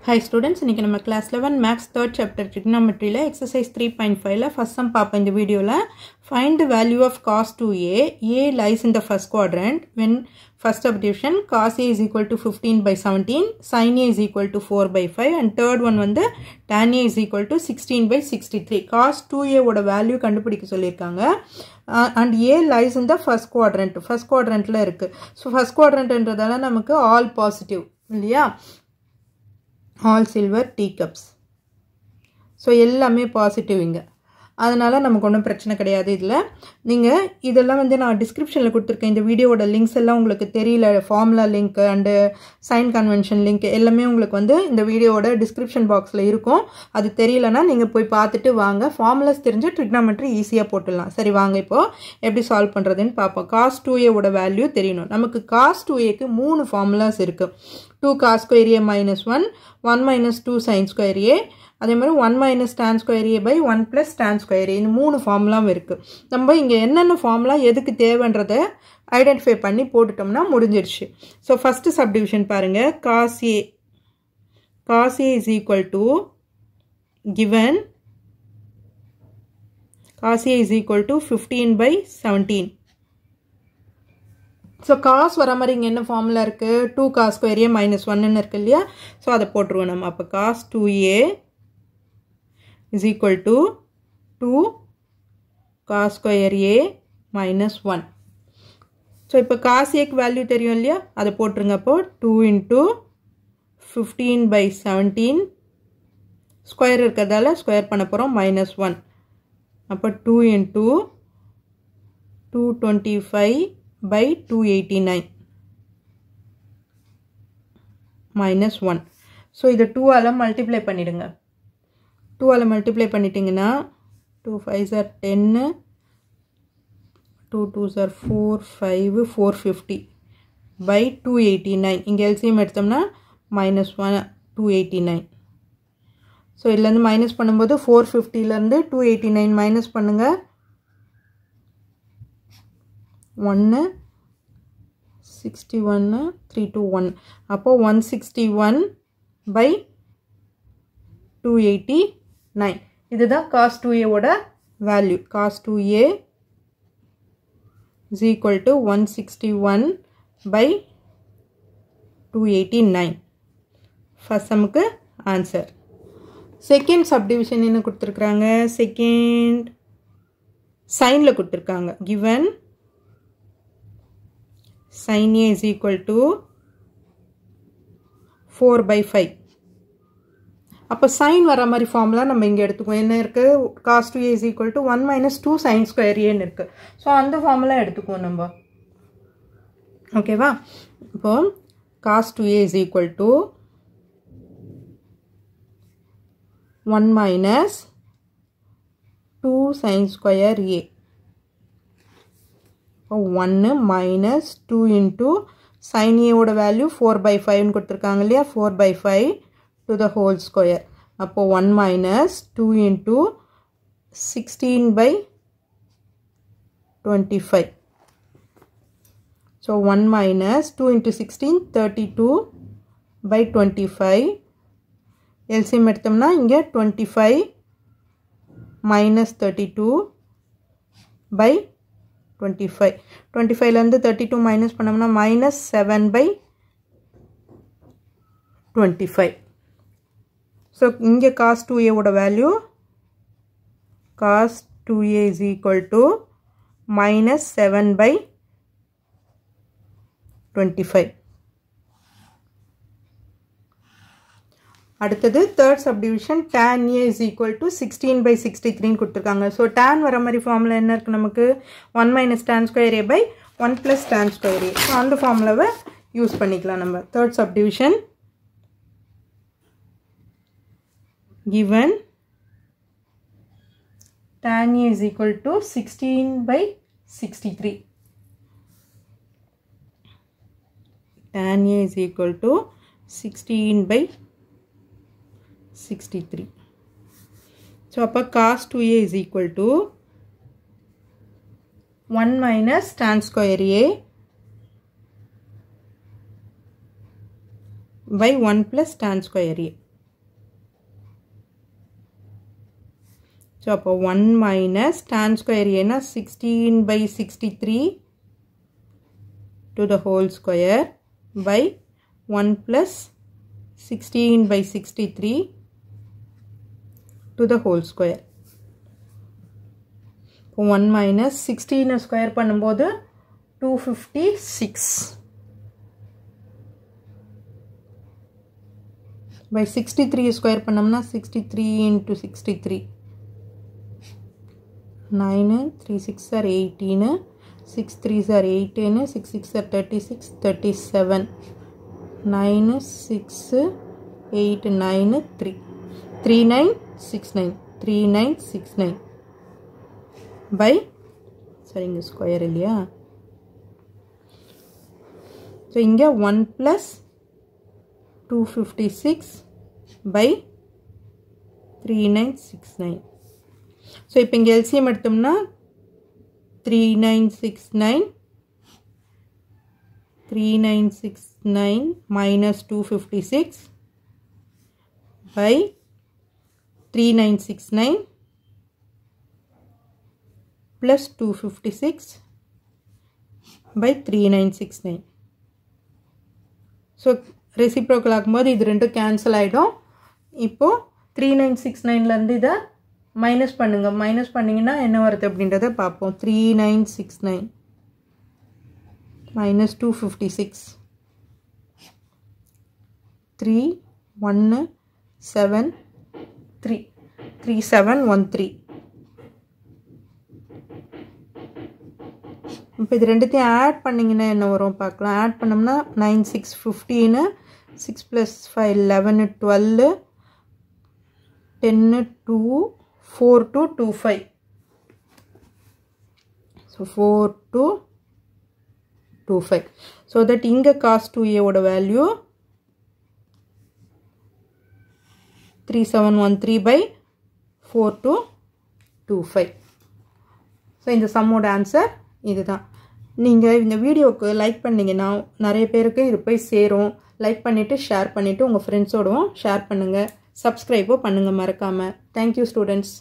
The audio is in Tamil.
Hi students, இன்னைக்கு நம்ம class 11 maths 3rd chapter trigonometry ல exercise 3.5 ல first sum பாப்போம் இந்த வீடியோல. Find the value of cos 2a. A lies in the first quadrant when first subdivision cos a is equal to 15 by 17, sin a is equal to 4 by 5 and third one வந்து tan a is equal to 16 by 63. Cos 2a ஓட value கண்டுபிடிக்க சொல்லிருக்காங்க. And a lies in the first quadrant. First quadrantல இருக்கு. So first quadrant என்றதால நமக்கு all positive இல்லையா? All silver teacups. So எல்லாமே பாசிட்டிவ் இங்க. அதனால நமக்கு ஒன்றும் பிரச்சனை கிடையாது இதில். நீங்கள் இதெல்லாம் வந்து நான் டிஸ்கிரிப்ஷனில் கொடுத்துருக்கேன். இந்த வீடியோவோட லிங்க்ஸ் எல்லாம் உங்களுக்கு தெரியல, formula link and sign convention link எல்லாமே உங்களுக்கு வந்து இந்த வீடியோவோட டிஸ்கிரிப்ஷன் பாக்ஸில் இருக்கும். அது தெரியலனா நீங்கள் போய் பார்த்துட்டு வாங்க. ஃபார்முலாஸ் தெரிஞ்சு ட்ரிக்னாமெட்ரி ஈஸியாக போட்டுடலாம். சரி வாங்க இப்போது எப்படி சால்வ் பண்ணுறதுன்னு பார்ப்போம். cos 2a வேல்யூ தெரியணும். நமக்கு cos 2aக்கு 3 ஃபார்முலாஸ் இருக்குது. 2 cos square a minus 1, 1 minus 2 sin square a, அதே மாதிரி 1 minus tan square a by 1 plus tan square a. இந்த 3 ஃபார்முலாம் இருக்குது. நம்ம இங்கே என்னென்ன ஃபார்முலா எதுக்கு தேவைன்றதை ஐடென்டிஃபை பண்ணி போட்டுட்டோம்னா முடிஞ்சிருச்சு. ஸோ ஃபஸ்ட்டு சப்டிவிஷன் பாருங்கள். cos a is equal to given cos a is equal to 15 by 17. So cos வர மாதிரி இங்கே என்ன ஃபார்முலா இருக்குது? 2 cos square a minus 1ன்னு இருக்கு இல்லையா? ஸோ அதை போட்டுருவோம் நம்ம. அப்போ cos 2a is equal to 2 cos square a minus 1. So இப்போ cos aக்கு வேல்யூ தெரியும் இல்லையா? அதை போட்டுருங்க. அப்போ 2 into 15 by 17 ஸ்கொயர் இருக்கிறதால ஸ்கொயர் பண்ண போகிறோம் minus 1. அப்போ 2 into 225 by 289 minus 1. ஸோ இதை 2 ஆல் மல்டிப்ளை பண்ணிடுங்க. 2 ஆல் மல்டிப்ளை பண்ணிட்டீங்கன்னா 2 5s are 10, 2 2s are 4, 5, 450 by 289. இங்கே எல்சிஎம் எடுத்தோம்னா minus 1, 289. ஸோ இதுலேருந்து மைனஸ் பண்ணும்போது 450லேருந்து 289 மைனஸ் பண்ணுங்கள். 1 61 3 2 1. அப்போ 161 by 289. இதுதான் cos 2a ஓட value. cos 2a is equal to 161 by 289. First சம்முக்கு ஆன்சர். செகண்ட் சப்டிவிஷன் என்ன கொடுத்துருக்குறாங்க? செகண்ட் சைனில் கொடுத்துருக்காங்க. given sin a is equal to 4 by 5. அப்போ சைன் வர மாதிரி ஃபார்முலா நம்ம இங்கே எடுத்துக்குவோம். என்ன இருக்குது? cos 2a is equal to 1 minus 2 sin square aன்னு இருக்குது. ஸோ அந்த ஃபார்முலா எடுத்துக்குவோம் நம்ம. ஓகேவா? இப்போ cos 2a is equal to 1 minus 2 sin square a. 1 minus 2 into sin a ஓட வேல்யூ 4 by 5 கொடுத்துருக்காங்க இல்லையா? 4 by 5 to the whole square. அப்போ 1 minus 2 into 16 by 25. So 1 minus 2 into 16 32 by 25. LCM எடுத்தோம்னா இங்கே 25 minus 32 by 25. 25லேருந்து 32 மைனஸ் பண்ணோம்னா minus 7 by 25. ஸோ இங்கே cos 2a ஓட value cos 2a is equal to minus 7 by 25. அடுத்தது third subdivision tan a is equal to 16 by 63 கொடுத்துருக்காங்க. ஸோ tan வர மாதிரி ஃபார்முலா என்ன இருக்குது நமக்கு? 1 minus tan square a by 1 plus tan square a. So அந்த ஃபார்முலாவை யூஸ் பண்ணிக்கலாம் நம்ம. Third subdivision given tan a is equal to 16 by 63. tan a is equal to 16 by 63. So அப்போ cos 2a is equal to 1 minus tan square a by 1 plus tan square a. So அப்போ 1 minus tan square ஏன்னா 16/63 to the whole square by 1 plus 16/63 to the whole square. 1 minus 16 square பண்ணும்போது 256 by 63 square பண்ணோம்னா 63 into 63 9 3 6 are 18 6 3s are 18 6 6 are 36 37 9 6 8 9 3 3969 3969 by சரிங்க ஸ்கொயர் இல்லையா ஸோ இங்கே 1 plus 256 by 3969 ஸோ இப்போ இங்கே எல்சிஎம் எடுத்தோம்னா 3969 minus 256 by 3969 plus 256 by 3969 so reciprocal ஆகும்போது இது ரெண்டும் கேன்சல் ஆகிடும் இப்போது 3969லேருந்து இதை மைனஸ் பண்ணுங்கள் மைனஸ் பண்ணிங்கன்னா என்ன வருது அப்படின்றத பார்ப்போம் 3969 minus 256 3 1 7 3 3713 இப்போ இது ரெண்டுத்தையும் ஆட் பண்ணிங்கன்னா என்ன வரும் பார்க்கலாம் ஆட் பண்ணோம்னா 9 6 15 6 plus 5 11 12 10 2 4 2 2 5 so 4 2 2 5 so that inga cos 2a oda value 3713 by 4 2 2 5 so இந்த சம்மோட ஆன்சர் இதுதான் நீங்கள் இந்த வீடியோக்கு லைக் பண்ணீங்கன்னா நிறைய பேருக்கு இது போய் சேரும் லைக் பண்ணிவிட்டு ஷேர் பண்ணிவிட்டு உங்கள் ஃப்ரெண்ட்ஸோடவும் ஷேர் பண்ணுங்கள் சப்ஸ்கிரைபோ பண்ணுங்கள் மறக்காமல் தேங்க்யூ ஸ்டூடெண்ட்ஸ்